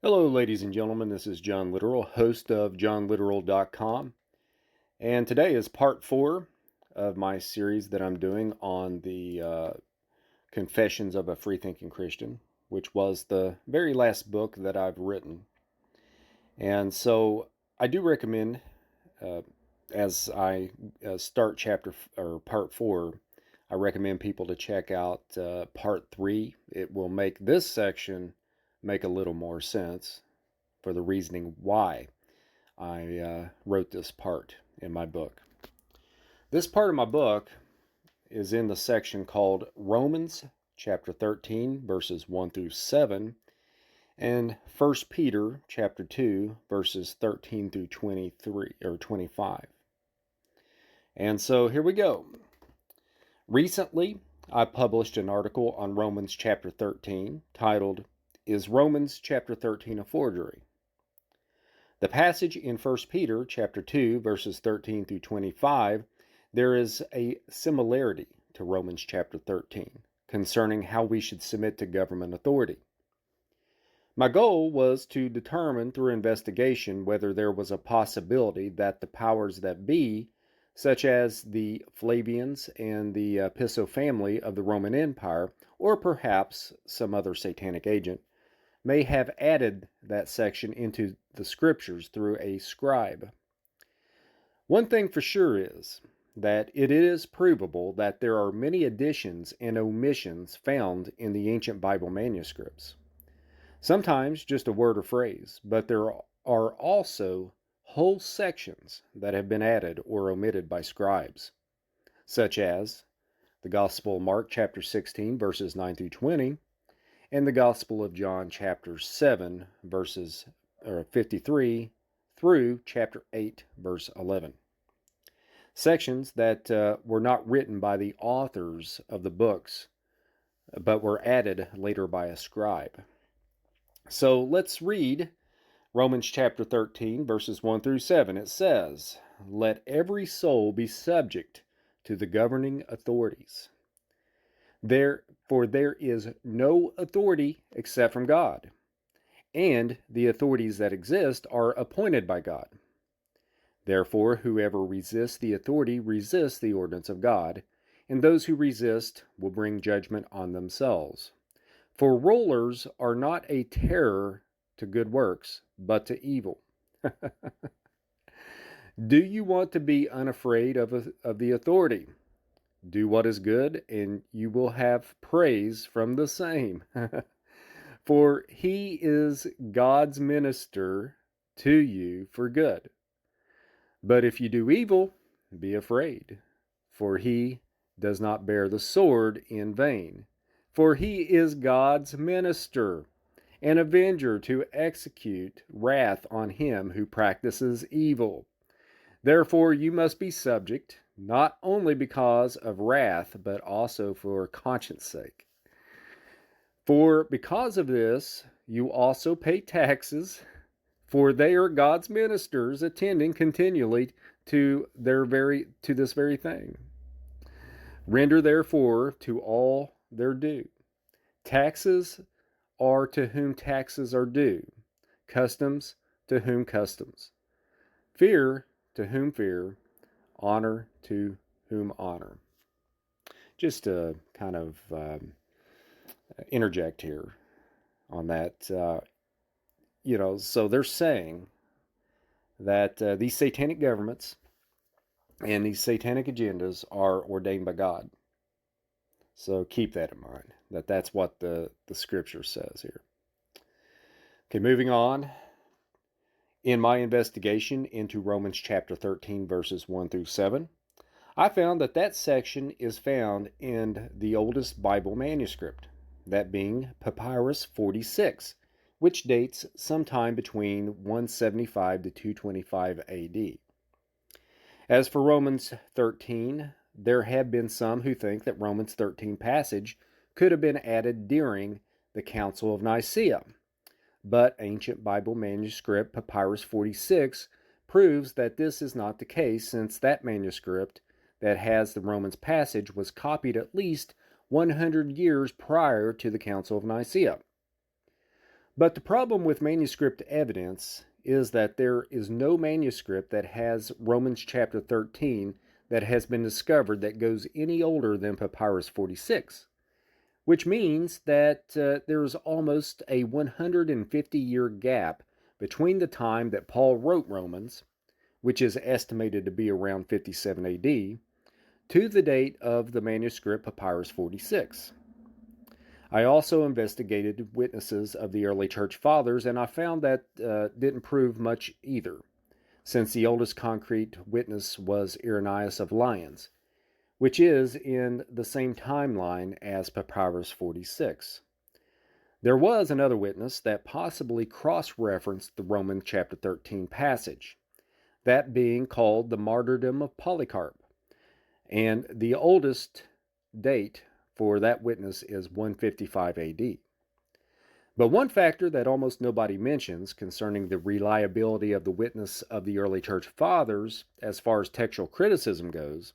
Hello, ladies and gentlemen. This is John Literal, host of johnliteral.com. And today is part 4 of my series that I'm doing on the Confessions of a Free-Thinking Christian, which was the very last book that I've written. And so I do recommend, as I start part 4, I recommend people to check out part 3. It will make this section make a little more sense for the reasoning why I wrote this part in my book. This part of my book is in the section called Romans chapter 13 verses 1 through 7 and 1 Peter chapter 2 verses 13 through 23 or 25. And so here we go. Recently, I published an article on Romans chapter 13 titled, "Is Romans chapter 13 a forgery?" The passage in 1 Peter chapter 2 verses 13 through 25, there is a similarity to Romans chapter 13 concerning how we should submit to government authority. My goal was to determine through investigation whether there was a possibility that the powers that be, such as the Flavians and the Piso family of the Roman Empire, or perhaps some other satanic agent, may have added that section into the scriptures through a scribe. One thing for sure is that it is provable that there are many additions and omissions found in the ancient Bible manuscripts. Sometimes just a word or phrase, but there are also whole sections that have been added or omitted by scribes, such as the Gospel of Mark chapter 16 verses 9 through 20, and the Gospel of John chapter 7 verses 53 through chapter 8 verse 11. Sections that were not written by the authors of the books, but were added later by a scribe. So let's read Romans chapter 13 verses 1 through 7. It says, "Let every soul be subject to the governing authorities. For there is no authority except from God, and the authorities that exist are appointed by God. Therefore, whoever resists the authority resists the ordinance of God, and those who resist will bring judgment on themselves. For rulers are not a terror to good works, but to evil." Do you want to be unafraid of the authority? Do what is good, and you will have praise from the same. For he is God's minister to you for good. But if you do evil, be afraid, for he does not bear the sword in vain. For he is God's minister, an avenger to execute wrath on him who practices evil. Therefore you must be subject, not only because of wrath, but also for conscience sake. For because of this, you also pay taxes, for they are God's ministers, attending continually to this very thing. Render therefore to all their due. Taxes are to whom taxes are due, customs to whom customs, fear to whom fear, honor to whom honor. Just to kind of interject here on that, so they're saying that these satanic governments and these satanic agendas are ordained by God. So keep that in mind, that's what the scripture says here. Okay, moving on. In my investigation into Romans chapter 13, verses 1 through 7, I found that section is found in the oldest Bible manuscript, that being Papyrus 46, which dates sometime between 175 to 225 AD. As for Romans 13, there have been some who think that Romans 13 passage could have been added during the Council of Nicaea. But ancient Bible manuscript Papyrus 46 proves that this is not the case, since that manuscript that has the Romans passage was copied at least 100 years prior to the Council of Nicaea. But the problem with manuscript evidence is that there is no manuscript that has Romans chapter 13 that has been discovered that goes any older than Papyrus 46, which means that there's almost a 150-year gap between the time that Paul wrote Romans, which is estimated to be around 57 AD, to the date of the manuscript Papyrus 46. I also investigated witnesses of the early church fathers, and I found that didn't prove much either, since the oldest concrete witness was Irenaeus of Lyons, which is in the same timeline as Papyrus 46. There was another witness that possibly cross-referenced the Roman chapter 13 passage, that being called the martyrdom of Polycarp, and the oldest date for that witness is 155 AD. But one factor that almost nobody mentions concerning the reliability of the witness of the early church fathers as far as textual criticism goes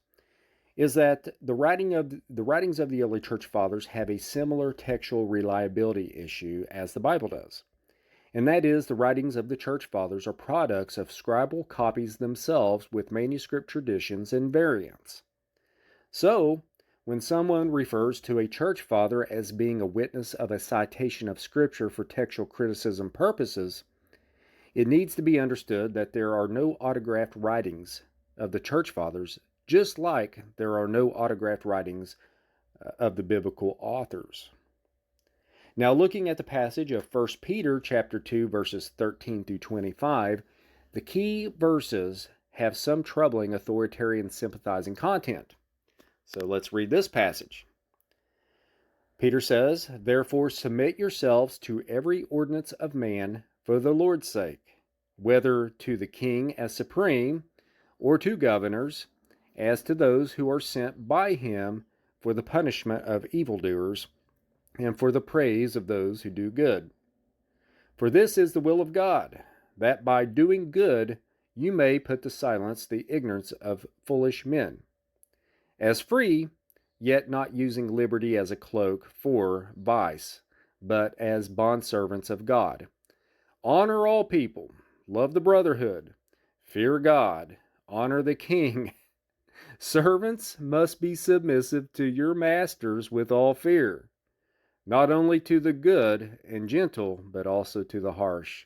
is that the writings of the early church fathers have a similar textual reliability issue as the Bible does. And that is, the writings of the church fathers are products of scribal copies themselves with manuscript traditions and variants. So, when someone refers to a church father as being a witness of a citation of Scripture for textual criticism purposes, it needs to be understood that there are no autographed writings of the church fathers, just like there are no autographed writings of the biblical authors. Now, looking at the passage of 1 Peter chapter 2, verses 13 through 25, the key verses have some troubling authoritarian sympathizing content. So let's read this passage. Peter says, "Therefore submit yourselves to every ordinance of man for the Lord's sake, whether to the king as supreme, or to governors, as to those who are sent by him for the punishment of evildoers, and for the praise of those who do good. For this is the will of God, that by doing good you may put to silence the ignorance of foolish men. As free, yet not using liberty as a cloak for vice, but as bondservants of God. Honor all people, love the brotherhood, fear God, honor the king. Servants must be submissive to your masters with all fear, not only to the good and gentle, but also to the harsh."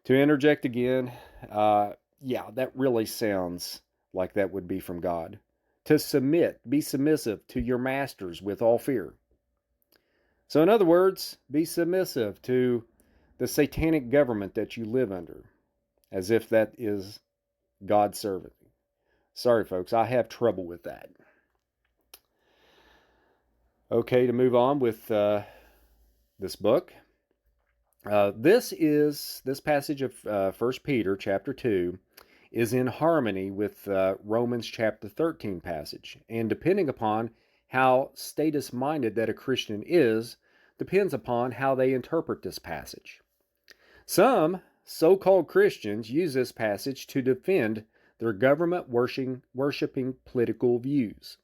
To interject again, that really sounds like that would be from God. To submit, be submissive to your masters with all fear. So in other words, be submissive to the satanic government that you live under, as if that is God's servant. Sorry, folks, I have trouble with that. Okay, to move on with this book. This passage of 1 Peter chapter 2 is in harmony with Romans chapter 13 passage, and depending upon how status-minded that a Christian is, depends upon how they interpret this passage. Some so-called Christians use this passage to defend their government worshiping political views.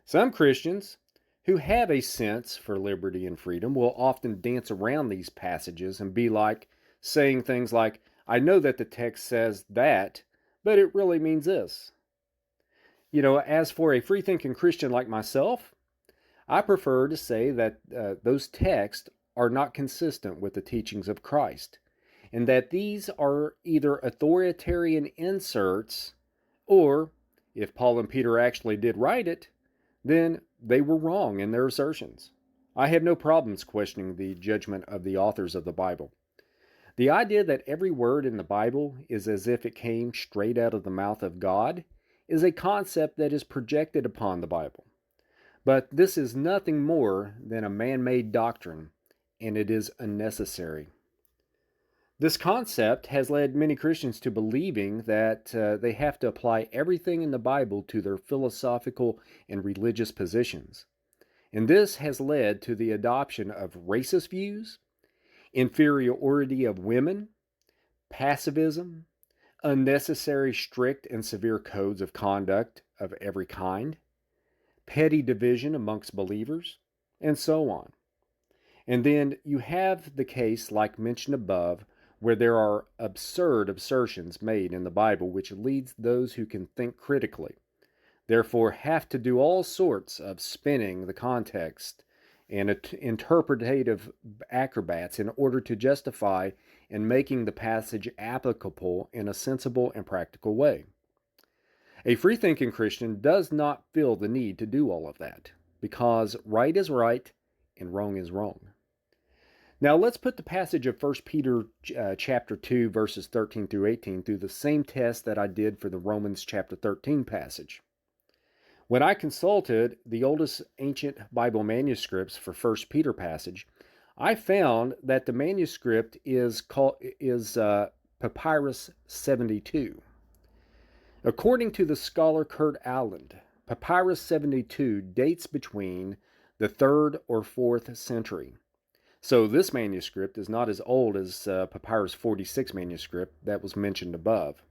Some Christians who have a sense for liberty and freedom will often dance around these passages and be like, saying things like, "I know that the text says that, but it really means this." As for a free-thinking Christian like myself, I prefer to say that those texts are not consistent with the teachings of Christ, and that these are either authoritarian inserts, or, if Paul and Peter actually did write it, then they were wrong in their assertions. I have no problems questioning the judgment of the authors of the Bible. The idea that every word in the Bible is as if it came straight out of the mouth of God is a concept that is projected upon the Bible. But this is nothing more than a man-made doctrine, and it is unnecessary. This concept has led many Christians to believing that they have to apply everything in the Bible to their philosophical and religious positions. And this has led to the adoption of racist views, inferiority of women, pacifism, unnecessary strict and severe codes of conduct of every kind, petty division amongst believers, and so on. And then you have the case, like mentioned above, where there are absurd assertions made in the Bible which leads those who can think critically, therefore have to do all sorts of spinning the context and interpretative acrobats in order to justify in making the passage applicable in a sensible and practical way. A free-thinking Christian does not feel the need to do all of that, because right is right and wrong is wrong. Now let's put the passage of 1 Peter chapter 2 verses 13 through 18 through the same test that I did for the Romans chapter 13 passage. When I consulted the oldest ancient Bible manuscripts for 1 Peter passage, I found that the manuscript is Papyrus 72. According to the scholar Kurt Aland, Papyrus 72 dates between the 3rd or 4th century. So this manuscript is not as old as Papyrus 46 manuscript that was mentioned above.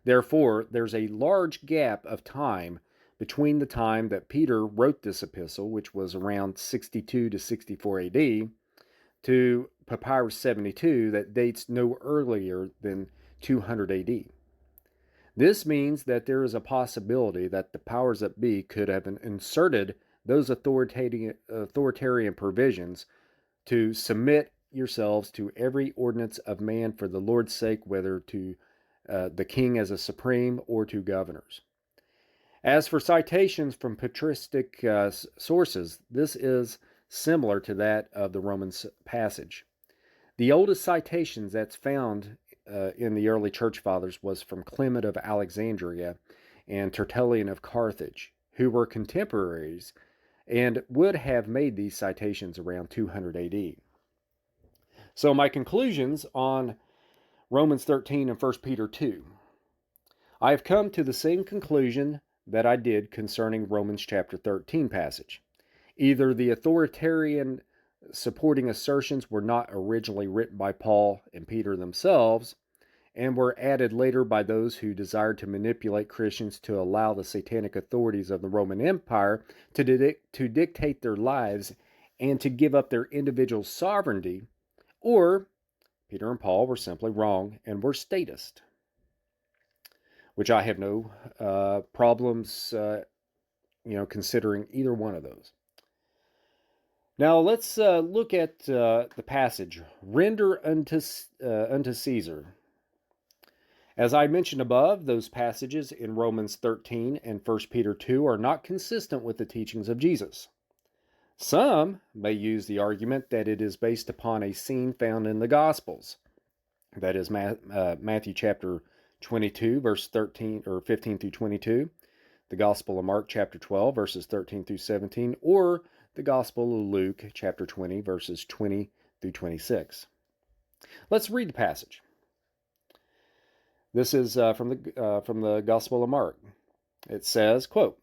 Therefore, there's a large gap of time between the time that Peter wrote this epistle, which was around 62 to 64 AD, to Papyrus 72 that dates no earlier than 200 AD. This means that there is a possibility that the powers that be could have inserted those authoritarian provisions to submit yourselves to every ordinance of man for the Lord's sake, whether to the king as a supreme or to governors. As for citations from patristic sources, this is similar to that of the Romans passage. The oldest citations that's found in the early church fathers was from Clement of Alexandria and Tertullian of Carthage, who were contemporaries and would have made these citations around 200 AD. So my conclusions on Romans 13 and 1 Peter 2. I have come to the same conclusion that I did concerning Romans chapter 13 passage. Either the authoritarian supporting assertions were not originally written by Paul and Peter themselves, and were added later by those who desired to manipulate Christians to allow the satanic authorities of the Roman Empire to dictate their lives and to give up their individual sovereignty, or Peter and Paul were simply wrong and were statist, which I have no problems considering either one of those. Now let's look at the passage, render unto Caesar. As I mentioned above, those passages in Romans 13 and 1 Peter 2 are not consistent with the teachings of Jesus. Some may use the argument that it is based upon a scene found in the Gospels, that is Matthew chapter 22, verse 13 or 15 through 22, the Gospel of Mark chapter 12, verses 13 through 17, or the Gospel of Luke chapter 20, verses 20 through 26. Let's read the passage. This is from the Gospel of Mark. It says, quote,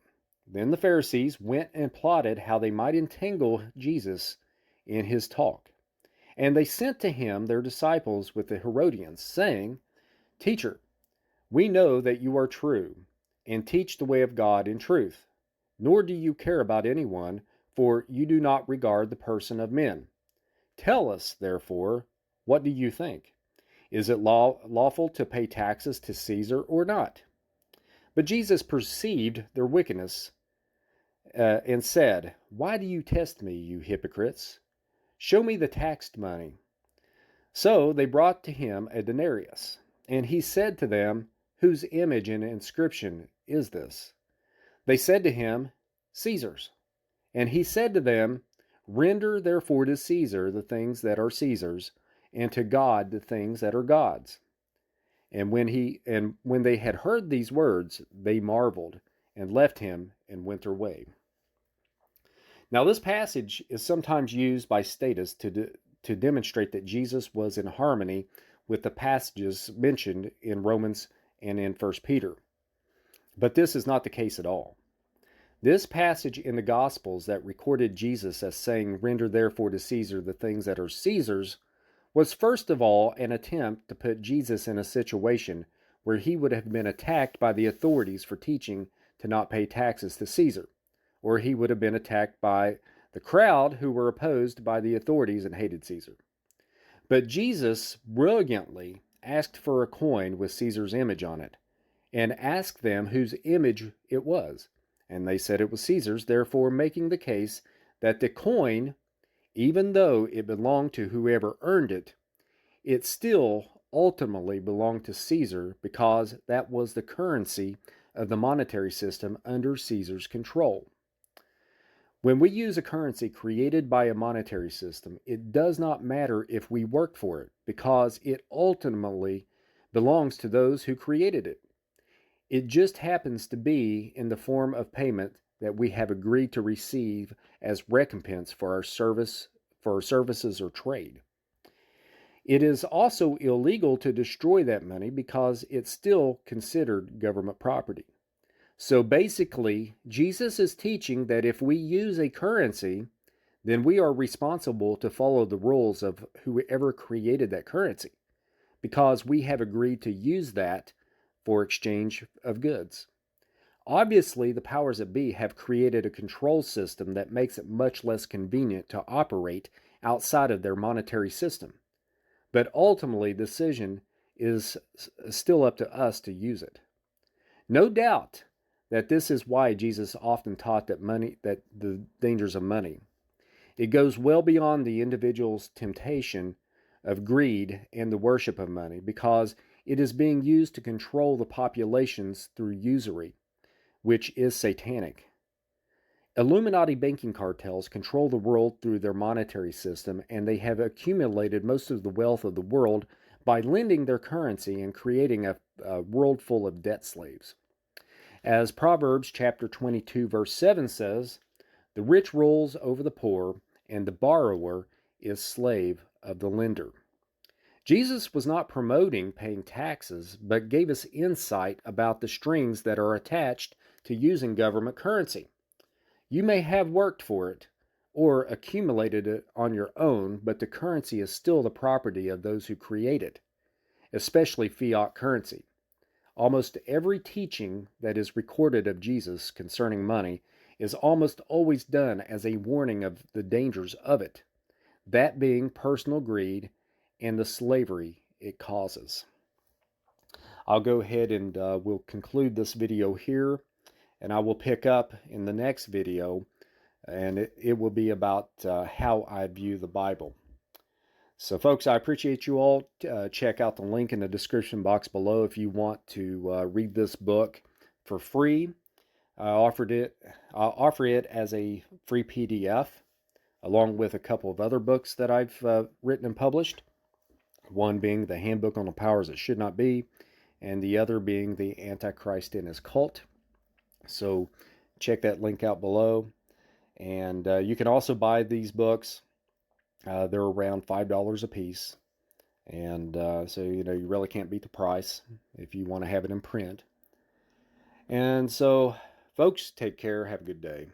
"Then the Pharisees went and plotted how they might entangle Jesus in his talk. And they sent to him their disciples with the Herodians, saying, 'Teacher, we know that you are true, and teach the way of God in truth, nor do you care about anyone, for you do not regard the person of men. Tell us, therefore, what do you think? Is it lawful to pay taxes to Caesar or not?' But Jesus perceived their wickedness and said, 'Why do you test me, you hypocrites? Show me the taxed money.' So they brought to him a denarius, and he said to them, 'Whose image and inscription is this?' They said to him, 'Caesar's.' And he said to them, 'Render therefore to Caesar the things that are Caesar's, and to God the things that are God's.' And when they had heard these words, they marveled, and left him and went their way." Now this passage is sometimes used by statists to demonstrate that Jesus was in harmony with the passages mentioned in Romans and in 1 Peter. But this is not the case at all. This passage in the Gospels that recorded Jesus as saying, "Render therefore to Caesar the things that are Caesar's," was first of all an attempt to put Jesus in a situation where he would have been attacked by the authorities for teaching to not pay taxes to Caesar, or he would have been attacked by the crowd who were opposed by the authorities and hated Caesar. But Jesus brilliantly asked for a coin with Caesar's image on it and asked them whose image it was. And they said it was Caesar's, therefore making the case that the coin, even though it belonged to whoever earned it, it still ultimately belonged to Caesar because that was the currency of the monetary system under Caesar's control. When we use a currency created by a monetary system, it does not matter if we work for it because it ultimately belongs to those who created it. It just happens to be in the form of payment that we have agreed to receive as recompense for our services or trade. It is also illegal to destroy that money because it's still considered government property. So basically, Jesus is teaching that if we use a currency, then we are responsible to follow the rules of whoever created that currency because we have agreed to use that for exchange of goods. Obviously, the powers that be have created a control system that makes it much less convenient to operate outside of their monetary system. But ultimately, the decision is still up to us to use it. No doubt that this is why Jesus often taught that the dangers of money. It goes well beyond the individual's temptation of greed and the worship of money because it is being used to control the populations through usury, which is satanic. Illuminati banking cartels control the world through their monetary system, and they have accumulated most of the wealth of the world by lending their currency and creating a world full of debt slaves. As Proverbs chapter 22 verse 7 says, the rich rules over the poor, and the borrower is slave of the lender. Jesus was not promoting paying taxes, but gave us insight about the strings that are attached to using government currency. You may have worked for it or accumulated it on your own, but the currency is still the property of those who create it, especially fiat currency. Almost every teaching that is recorded of Jesus concerning money is almost always done as a warning of the dangers of it, that being personal greed and the slavery it causes. I'll go ahead and we'll conclude this video here, and I will pick up in the next video, and it will be about how I view the Bible. So folks, I appreciate you all. Check out the link in the description box below if you want to read this book for free. I'll offer it as a free PDF along with a couple of other books that I've written and published. One being the Handbook on the Powers That Should Not Be, and the other being the Antichrist and His Cult. So check that link out below. And you can also buy these books. They're around $5 a piece. And so, you really can't beat the price if you want to have it in print. And so, folks, take care. Have a good day.